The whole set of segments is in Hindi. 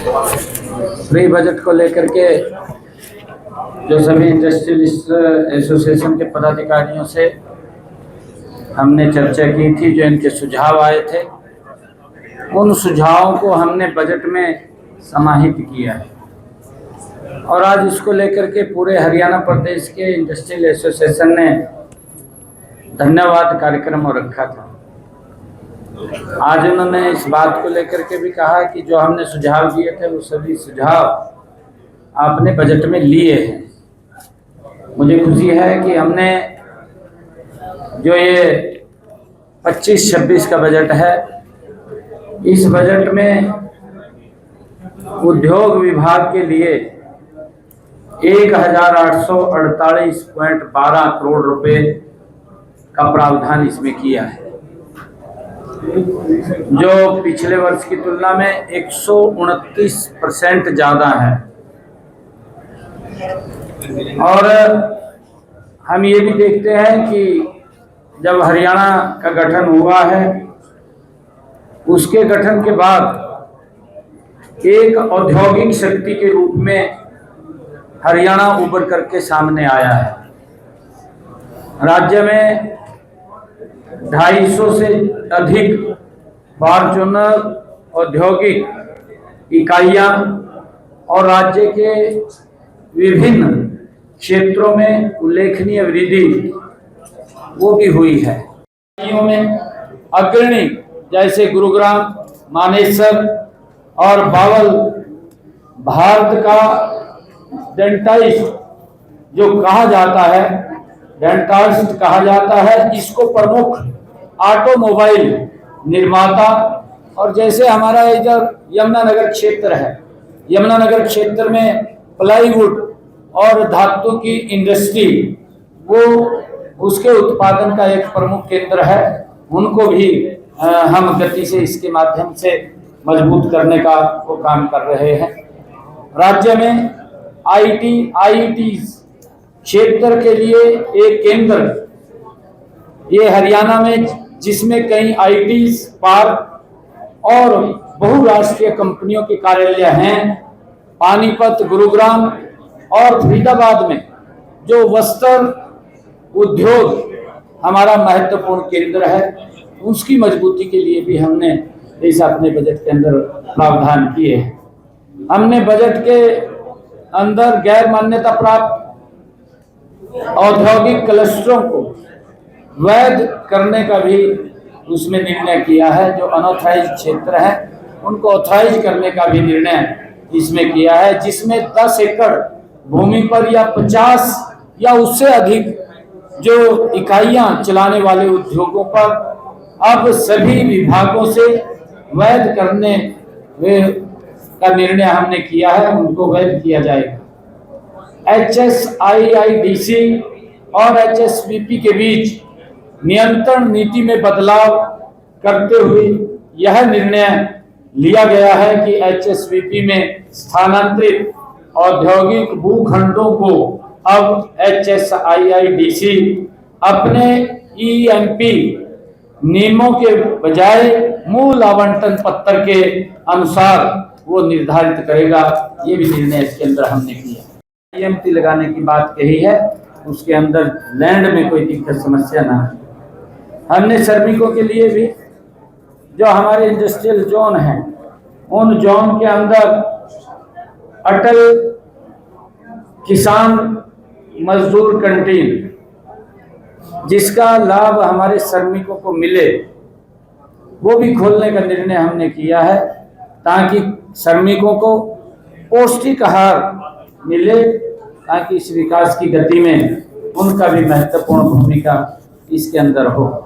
फ्री बजट को लेकर के जो सभी इंडस्ट्रियलिस्ट एसोसिएशन के पदाधिकारियों से हमने चर्चा की थी, जो इनके सुझाव आए थे, उन सुझावों को हमने बजट में समाहित किया है और आज इसको लेकर के पूरे हरियाणा प्रदेश के इंडस्ट्रियल एसोसिएशन ने धन्यवाद कार्यक्रम रखा था। आज उन्होंने इस बात को लेकर के भी कहा कि जो हमने सुझाव दिए थे वो सभी सुझाव आपने बजट में लिए हैं। मुझे खुशी है कि हमने जो ये 25-26 का बजट है, इस बजट में उद्योग विभाग के लिए 1848.12 करोड़ रुपए का प्रावधान इसमें किया है, जो पिछले वर्ष की तुलना में 129% ज़्यादा है। और हम ये भी देखते हैं कि जब हरियाणा का गठन हुआ है, उसके गठन के बाद एक औद्योगिक शक्ति के रूप में हरियाणा उभर करके सामने आया है। राज्य में 250 से अधिक फॉर्च्यूनर औद्योगिक इकाइयां और राज्य के विभिन्न क्षेत्रों में उल्लेखनीय वृद्धि वो भी हुई है। में अग्रणी जैसे गुरुग्राम, मानेसर और बावल भारत का डेंटाइस्ट जो कहा जाता है, डेंटाइस्ट कहा जाता है, इसको प्रमुख ऑटोमोबाइल निर्माता। और जैसे हमारा इधर यमुनानगर क्षेत्र है, यमुनानगर क्षेत्र में प्लाईवुड और धातु की इंडस्ट्री वो उसके उत्पादन का एक प्रमुख केंद्र है। उनको भी हम गति से इसके माध्यम से मजबूत करने का वो काम कर रहे हैं। राज्य में आईटी क्षेत्र के लिए एक केंद्र ये हरियाणा में, जिसमें कई आईटी पार्क और बहुराष्ट्रीय कंपनियों के कार्यालय हैं। पानीपत, गुरुग्राम और फरीदाबाद में जो वस्त्र उद्योग हमारा महत्वपूर्ण केंद्र है, उसकी मजबूती के लिए भी हमने इस अपने बजट के अंदर प्रावधान किए हैं। हमने बजट के अंदर गैर मान्यता प्राप्त औद्योगिक क्लस्टरों को वैध करने का भी उसमें निर्णय किया है। जो अनऑथराइज्ड क्षेत्र है उनको ऑथराइज करने का भी निर्णय इसमें किया है, जिसमें 10 एकड़ भूमि पर या 50 या उससे अधिक जो इकाइयां चलाने वाले उद्योगों पर अब सभी विभागों से वैध करने का निर्णय हमने किया है, उनको वैध किया जाएगा। HSIIDC और HSVP के बीच नियंत्रण नीति में बदलाव करते हुए यह निर्णय लिया गया है कि HSVP में स्थानांतरित औद्योगिक भूखंडों को अब HSIIDC अपने EMP नियमों के बजाय मूल आवंटन पत्र के अनुसार वो निर्धारित करेगा। ये भी निर्णय इसके अंदर हमने किया। EMP लगाने की बात कही है, उसके अंदर लैंड में कोई दिक्कत समस्या ना है। हमने श्रमिकों के लिए भी जो हमारे इंडस्ट्रियल जोन हैं, उन जोन के अंदर अटल किसान मजदूर कैंटीन, जिसका लाभ हमारे श्रमिकों को मिले, वो भी खोलने का निर्णय हमने किया है, ताकि श्रमिकों को पौष्टिक आहार मिले, ताकि इस विकास की गति में उनका भी महत्वपूर्ण भूमिका इसके अंदर हो।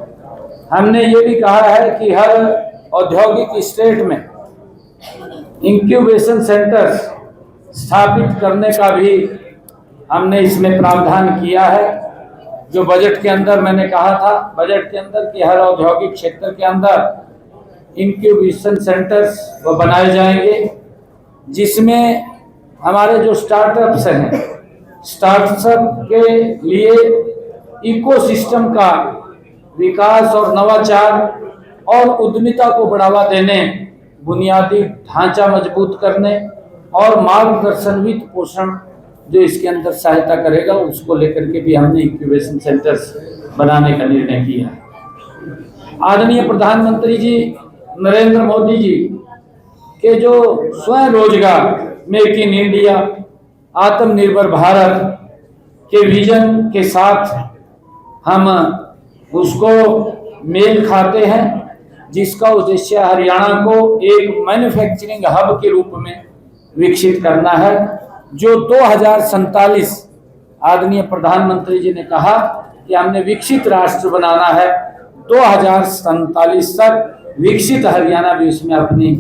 हमने ये भी कहा है कि हर औद्योगिक स्टेट में इंक्यूबेशन सेंटर्स स्थापित करने का भी हमने इसमें प्रावधान किया है। जो बजट के अंदर मैंने कहा था, बजट के अंदर कि हर औद्योगिक क्षेत्र के अंदर इंक्यूबेशन सेंटर्स वो बनाए जाएंगे, जिसमें हमारे जो स्टार्टअप्स हैं, स्टार्टअप के लिए इकोसिस्टम का विकास और नवाचार और उद्यमिता को बढ़ावा देने बुनियादी ढांचा मजबूत करने और मार्गदर्शन वित्त पोषण जो इसके अंदर सहायता करेगा, उसको लेकर के भी हमने इंक्यूबेशन सेंटर्स बनाने का निर्णय किया है। आदरणीय प्रधानमंत्री जी नरेंद्र मोदी जी के जो स्वयं रोजगार, मेक इन इंडिया, आत्मनिर्भर भारत के विजन के साथ हम उसको मेल खाते हैं, जिसका उद्देश्य हरियाणा को एक मैन्युफैक्चरिंग हब के रूप में विकसित करना है, जो 2047 आदरणीय प्रधानमंत्री जी ने कहा कि हमने विकसित राष्ट्र बनाना है। 2047 तक विकसित हरियाणा भी उसमें अपनी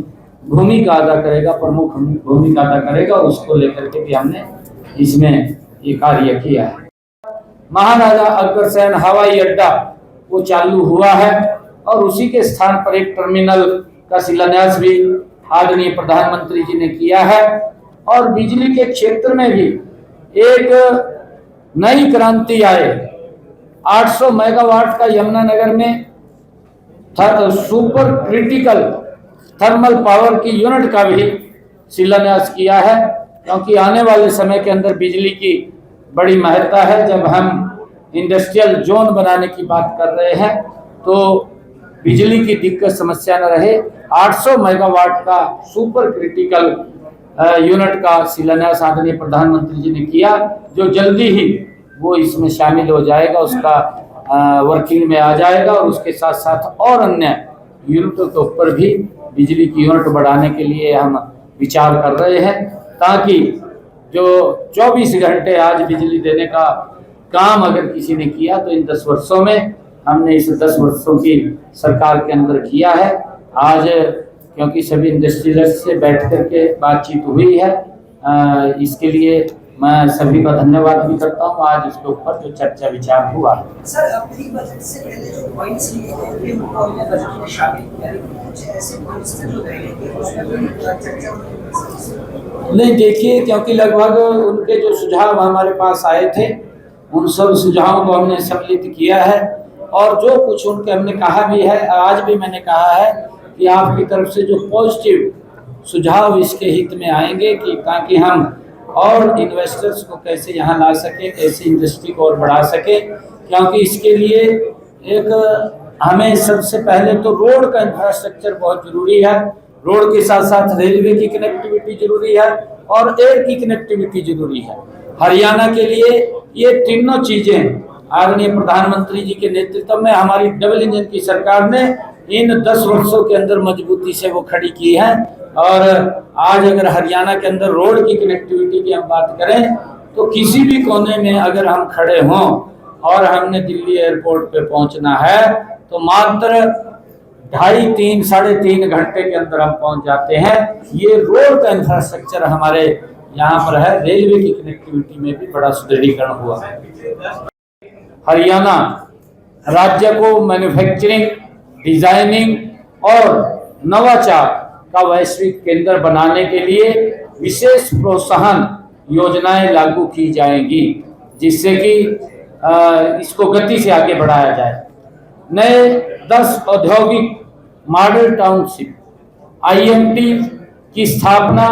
भूमिका अदा करेगा, प्रमुख भूमिका अदा करेगा। उसको लेकर के भी हमने इसमें ये कार्य किया है। महाराजा अग्रसेन हवाई अड्डा वो चालू हुआ है और उसी के स्थान पर एक टर्मिनल का शिलान्यास भी आदरणीय प्रधानमंत्री जी ने किया है। और बिजली के क्षेत्र में भी एक नई क्रांति आए। 800 मेगावाट का यमुनानगर में सुपर क्रिटिकल थर्मल पावर की यूनिट का भी शिलान्यास किया है, क्योंकि आने वाले समय के अंदर बिजली की बड़ी महत्ता है। जब हम इंडस्ट्रियल जोन बनाने की बात कर रहे हैं तो बिजली की दिक्कत समस्या न रहे। 800 मेगावाट का सुपर क्रिटिकल यूनिट का शिलान्यास आदरणीय प्रधानमंत्री जी ने किया, जो जल्दी ही वो इसमें शामिल हो जाएगा, उसका वर्किंग में आ जाएगा। और उसके साथ साथ और अन्य यूनिटों के ऊपर भी बिजली की यूनिट बढ़ाने के लिए हम विचार कर रहे हैं, ताकि जो 24 घंटे आज बिजली देने का काम अगर किसी ने किया तो इन 10 वर्षों में हमने इस 10 वर्षों की सरकार के अंदर किया है। आज क्योंकि सभी इंडस्ट्रियलिस्ट से बैठ करके बातचीत हुई है, इसके लिए मैं सभी का धन्यवाद भी करता हूँ। आज इसके ऊपर जो चर्चा विचार हुआ है। सर, अपनी बजट से पहले जो पॉइंट्स लिए थे वो हमने बजट में शामिल किया, कुछ ऐसे पॉइंट्स थे जो रहे कि उसमें भी चर्चा नहीं। देखिए, क्योंकि लगभग उनके जो सुझाव हमारे पास आए थे, उन सब सुझावों को हमने सम्मिलित किया है। और जो कुछ उनके हमने कहा भी है, आज भी मैंने कहा है कि आपकी तरफ से जो पॉजिटिव सुझाव इसके हित में आएंगे, कि ताकि हम और इन्वेस्टर्स को कैसे यहाँ ला सके, कैसे इंडस्ट्री को और बढ़ा सके। क्योंकि इसके लिए एक हमें सबसे पहले तो रोड का इंफ्रास्ट्रक्चर बहुत जरूरी है, रोड के साथ साथ रेलवे की कनेक्टिविटी जरूरी है और एयर की कनेक्टिविटी जरूरी है। हरियाणा के लिए ये तीनों चीजें आदरणीय प्रधानमंत्री जी के नेतृत्व में हमारी डबल इंजन की सरकार ने इन 10 वर्षों के अंदर मजबूती से वो खड़ी की है। और आज अगर हरियाणा के अंदर रोड की कनेक्टिविटी की हम बात करें तो किसी भी कोने में अगर हम खड़े हों और हमने दिल्ली एयरपोर्ट पे पहुंचना है तो मात्र 2.5, 3 घंटे के अंदर हम पहुंच जाते हैं। ये रोड का इंफ्रास्ट्रक्चर हमारे यहाँ पर है। रेलवे की कनेक्टिविटी में भी बड़ा सुदृढ़ीकरण हुआ है। हरियाणा राज्य को मैन्युफैक्चरिंग, डिजाइनिंग और नवाचार का वैश्विक केंद्र बनाने के लिए विशेष प्रोत्साहन योजनाएं लागू की जाएंगी, जिससे कि इसको गति से आगे बढ़ाया जाए। नए 10 औद्योगिक मॉडल टाउनशिप IMT की स्थापना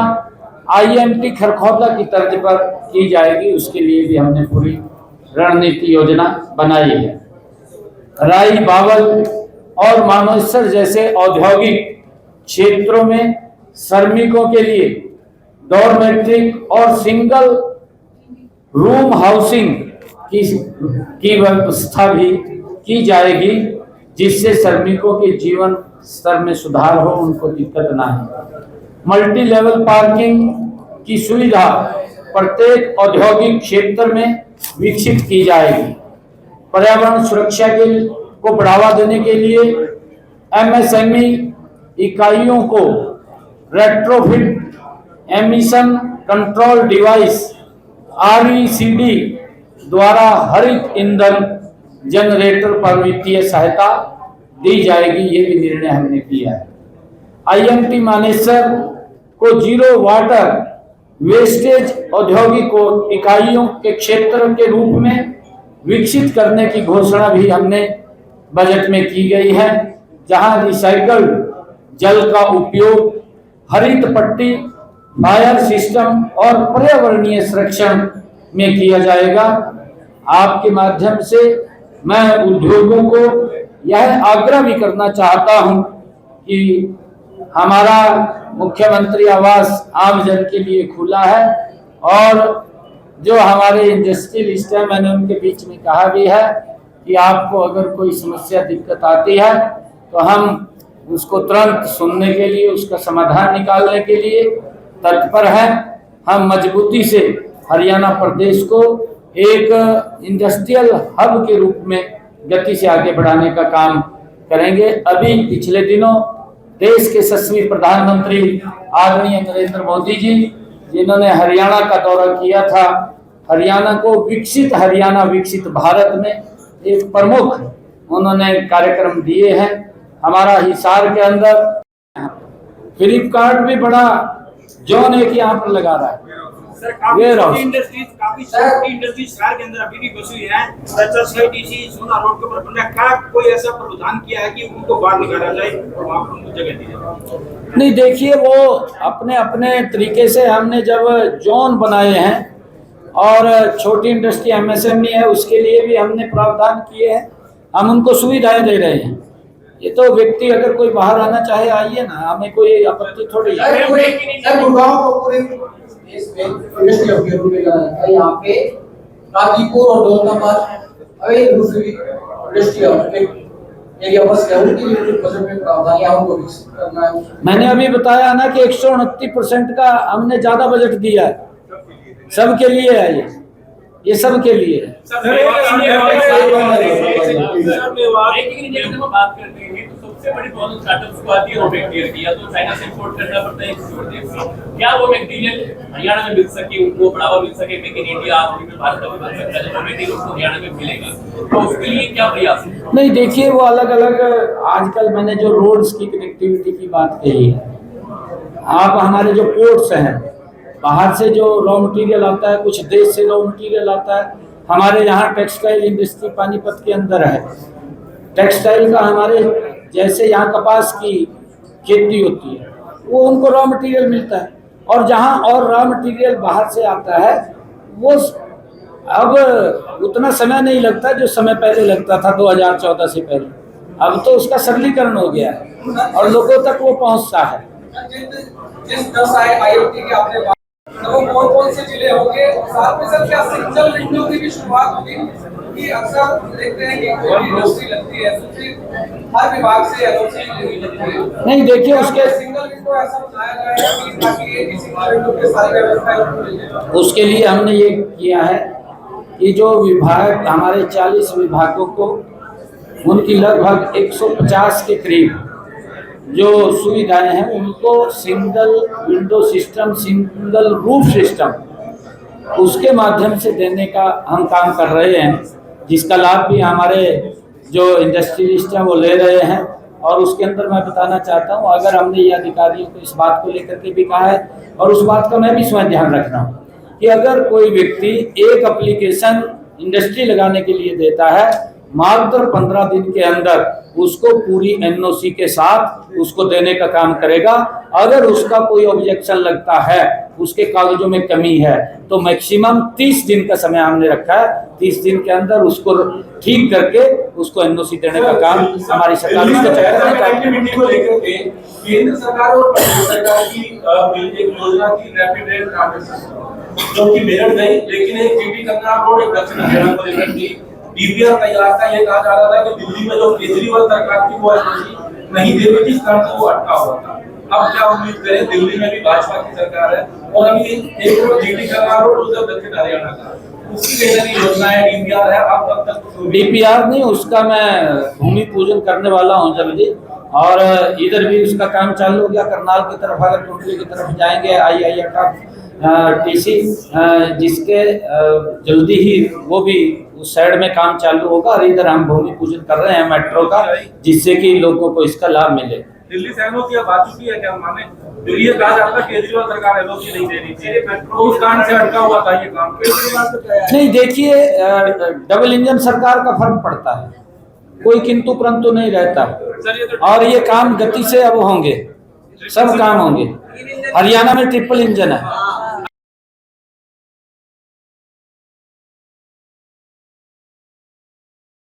IMT खरखौदा की तर्ज पर की जाएगी। उसके लिए भी हमने पूरी रणनीति योजना बनाई है। राई, बावल और मानेसर जैसे औद्योगिक क्षेत्रों में श्रमिकों के लिए डॉर्मेट्रिक और सिंगल रूम हाउसिंग की व्यवस्था भी की जाएगी, जिससे श्रमिकों के जीवन स्तर में सुधार हो, उनको दिक्कत ना हो। मल्टी लेवल पार्किंग की सुविधा प्रत्येक औद्योगिक क्षेत्र में विकसित की जाएगी। पर्यावरण सुरक्षा को बढ़ावा देने के लिए MSME इकाइयों को retrofit emission control device RECD द्वारा हरित ईंधन जनरेटर पर वित्तीय सहायता दी जाएगी। ये भी निर्णय हमने किया है। IMT मानेसर को जीरो वाटर वेस्टेज औद्योगिक इकाइयों के क्षेत्र के रूप में विकसित करने की घोषणा भी हमने बजट में की गई है, जहां रिसाइकल्ड जल का उपयोग हरित पट्टी, फायर सिस्टम और पर्यावरणीय संरक्षण में किया जाएगा। आपके माध्यम से मैं उद्योगों को यह आग्रह भी करना चाहता हूं कि हमारा मुख्यमंत्री आवास आम जन के लिए खुला है और जो हमारे इंडस्ट्रियलिस्ट हैं, मैंने उनके बीच में कहा भी है कि आपको अगर कोई समस्या दिक्कत आती है तो हम उसको तुरंत सुनने के लिए, उसका समाधान निकालने के लिए तत्पर हैं। हम मजबूती से हरियाणा प्रदेश को एक इंडस्ट्रियल हब के रूप में गति से आगे बढ़ाने का काम करेंगे। अभी पिछले दिनों देश के यशस्वी प्रधानमंत्री आदरणीय नरेंद्र मोदी जी, जिन्होंने हरियाणा का दौरा किया था, हरियाणा को विकसित हरियाणा विकसित भारत में एक प्रमुख उन्होंने कार्यक्रम दिए हैं। हमारा हिसार के अंदर फ्लिपकार्ट भी बड़ा जोन एक यहाँ पर लगा रहा है। सर, काफी इंडस्ट्रीज शहर के अंदर अभी भी बसी हुई है। सोना रोड के ऊपर बन रखा, कोई ऐसा प्रावधान किया है कि उनको बाहर निकाला जाए और वहाँ पर उनको जगह दी जाए? नहीं, देखिए, वो अपने अपने तरीके से हमने जब जोन बनाए हैं और छोटी इंडस्ट्री MSME है उसके लिए भी हमने प्रावधान किए हैं, हम उनको सुविधाएं दे रहे हैं। ये तो व्यक्ति अगर कोई बाहर आना चाहे आइए ना, हमें कोई आपत्ति थोड़ी है। यहाँ पे गाजीपुर और दौलताबाद अवैध रूप से इंडस्ट्री एरिया बस है, उनके लिए कुछ बजट में प्रावधान या उनको विकसित करना है। मैंने अभी बताया ना कि 129% का हमने ज्यादा बजट दिया है, सबके लिए है, ये सबके लिए है। बात करते हैं तो सबसे बड़ी प्रॉब्लम स्टार्टअप्स को आती है रॉ मटेरियल की, या तो चाइना से इंपोर्ट करना पड़ता है किसी और देश से। क्या वो मटेरियल हरियाणा में मिल सके, उनको बढ़ावा मिल सके, मेक इन इंडिया भारत में बन सकता है, रॉ मटेरियल उसको हरियाणा में मिलेगा, तो उसके लिए क्या प्रयास है? नहीं, देखिए, वो अलग अलग, आजकल मैंने जो रोड्स की कनेक्टिविटी की बात कही है, आप हमारे जो पोर्ट्स हैं, बाहर से जो रॉ मटेरियल आता है, कुछ देश से रॉ मटेरियल आता है, हमारे यहाँ टेक्सटाइल इंडस्ट्री पानीपत के अंदर है, टेक्सटाइल का हमारे जैसे यहाँ कपास की खेती होती है वो उनको रॉ मटेरियल मिलता है, और जहाँ और रॉ मटेरियल बाहर से आता है वो अब उतना समय नहीं लगता जो समय पहले लगता था 2014 से पहले। अब तो उसका सरलीकरण हो गया है और लोगों तक वो पहुँचता है। जिस 10 IoT के आपने बात, तो वो कौन से जिले होंगे, साथ में सर क्या सिंगल विंडो की भी शुरुआत होगी? कि अक्सर देखते हैं कि कोई इंडस्ट्री लगती है तो फिर हर विभाग से LOC लगती है। नहीं, देखिए, उसके सिंगल विंडो ऐसा बनाया जाएगा कि ताकि ये सिंगल विंडो के सारी व्यवस्था, उसके लिए हमने ये किया है कि जो विभाग, हमारे 40 विभागों को, उनकी लगभग 150 के करीब जो सुविधाएं हैं उनको single window system, single roof system, उसके माध्यम से देने का हम काम कर रहे हैं, जिसका लाभ भी हमारे जो इंडस्ट्रियलिस्ट हैं वो ले रहे हैं। और उसके अंदर मैं बताना चाहता हूँ, अगर हमने ये अधिकारियों को इस बात को लेकर के भी कहा है, और उस बात का मैं भी स्वयं ध्यान रख रहा हूँ कि अगर कोई व्यक्ति एक एप्लीकेशन इंडस्ट्री लगाने के लिए देता है, मात्र 15 दिन के अंदर उसको पूरी NOC के साथ उसको देने का काम करेगा। अगर उसका कोई ऑब्जेक्शन लगता है, उसके कागजों में कमी है, तो मैक्सिमम 30 दिन का समय हमने रखा है। 30 दिन के अंदर उसको ठीक करके उसको NOC देने का काम हमारी सरकार उसको केंद्र सरकार और सरकार की योजना की रैपिड रेल ट्रांजिशन जो कि मेरठ गई, लेकिन एक जीटी कंगना रोड, एक दक्षिण हरियाणा को लेकर के DPR तैयार था। ये कहा जा रहा था कि दिल्ली में जो केजरीवाल सरकार की वो नहीं दे रही, जिस कारण से वो अटका हुआ था। अब क्या उम्मीद करें, दिल्ली में भी भाजपा की सरकार है और अभी एक रोड जीटी कंगना रोड उधर दक्षिण हरियाणा का, उसकी बेहतरीन योजना है, DPR है। आप कब तक? DPR नहीं, उसका मैं भूमि पूजन करने वाला हूँ जल्दी, और इधर भी उसका काम चालू हो गया। करनाल की तरफ, अगर टोटली की तरफ जाएंगे, IITC जिसके जल्दी ही वो भी उस साइड में काम चालू होगा, और इधर हम भूमि पूजन कर रहे हैं मेट्रो का, जिससे कि लोगों को इसका लाभ मिले। दिल्ली से NOC अब आ चुकी है क्या? माने दिल्ली ये कहा जाता है केजरीवाल सरकार NOC नहीं दे रही थी, मेट्रो उस कारण से अटका हुआ था ये काम। नहीं, देखिए, डबल इंजन सरकार का फर्क पड़ता है, कोई किंतु परंतु नहीं रहता, और ये काम गति से अब होंगे। सब काम होंगे। हरियाणा में ट्रिपल इंजन है।